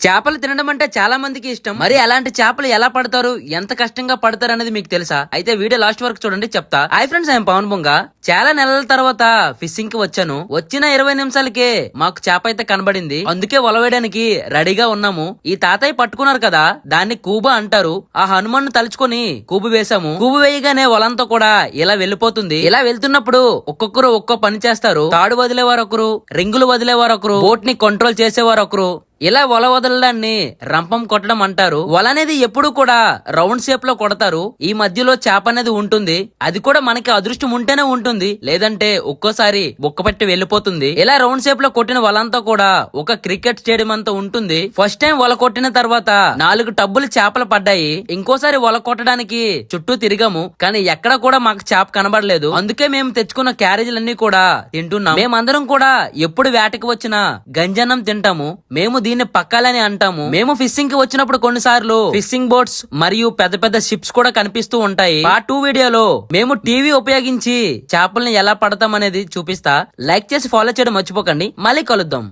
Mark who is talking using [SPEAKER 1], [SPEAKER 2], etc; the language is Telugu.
[SPEAKER 1] చేపలు తినడం అంటే చాలా మందికి ఇష్టం. మరి అలాంటి చేపలు ఎలా పడతారు, ఎంత కష్టంగా పడతారు అనేది మీకు తెలుసా? అయితే వీడియో లాస్ట్ వరకు చూడండి, చెప్తా. హాయ్ ఫ్రెండ్స్, ఐఎమ్ పవన్ బొంగ. చాలా నెలల తర్వాత ఫిషింగ్ కి వచ్చాను. వచ్చిన 20 నిమిషాలకే మాకు చేప అయితే కనబడింది. అందుకే వలవేయడానికి రెడీగా ఉన్నాము. ఈ తాతయ్య పట్టుకున్నారు కదా, దాన్ని కూబ అంటారు. ఆ హనుమాన్ తలుచుకొని కూబు వేసాము. కూబు వేయగానే వలంతా కూడా ఇలా వెళ్ళిపోతుంది. ఇలా వెళ్తున్నప్పుడు ఒక్కొక్కరు ఒక్కో పని చేస్తారు. తాడు వదిలేవారు ఒకరు, రింగులు వదిలేవారు ఒకరు, బోట్ ని కంట్రోల్ చేసేవారు ఒకరు. ఇలా వల వదలడాన్ని రంపం కొట్టడం అంటారు. వల అనేది ఎప్పుడు కూడా రౌండ్ షేప్ లో కొడతారు. ఈ మధ్యలో చేప అనేది ఉంటుంది. అది కూడా మనకి అదృష్టం ఉంటేనే ఉంటుంది, లేదంటే ఒక్కోసారి బొక్కపెట్టి వెళ్ళిపోతుంది. ఇలా రౌండ్ షేప్ లో కొట్టిన వలంతా కూడా ఒక క్రికెట్ స్టేడియం అంతా ఉంటుంది. ఫస్ట్ టైం వల కొట్టిన తర్వాత 4 టబ్బులు చేపలు పడ్డాయి. ఇంకోసారి వల కొట్టడానికి చుట్టూ తిరిగాము, కానీ ఎక్కడ కూడా మాకు చేప కనబడలేదు. అందుకే మేము తెచ్చుకున్న క్యారేజీలన్నీ కూడా తింటున్నాం. మేమందరం కూడా ఎప్పుడు వేటకి వచ్చినా గంజన్నం తింటాము. మేము దీన్ని పక్కాలని అంటాము. మేము ఫిషింగ్ కి వచ్చినప్పుడు కొన్నిసార్లు ఫిషింగ్ బోట్స్ మరియు పెద్ద పెద్ద షిప్స్ కూడా కనిపిస్తూ ఉంటాయి. పార్ట్ 2 వీడియోలో మేము టీవీ ఉపయోగించి చేపల్ని ఎలా పడతాం అనేది చూపిస్తా. లైక్ చేసి ఫాలో చేయడం మర్చిపోకండి. మళ్ళీ కలుద్దాం.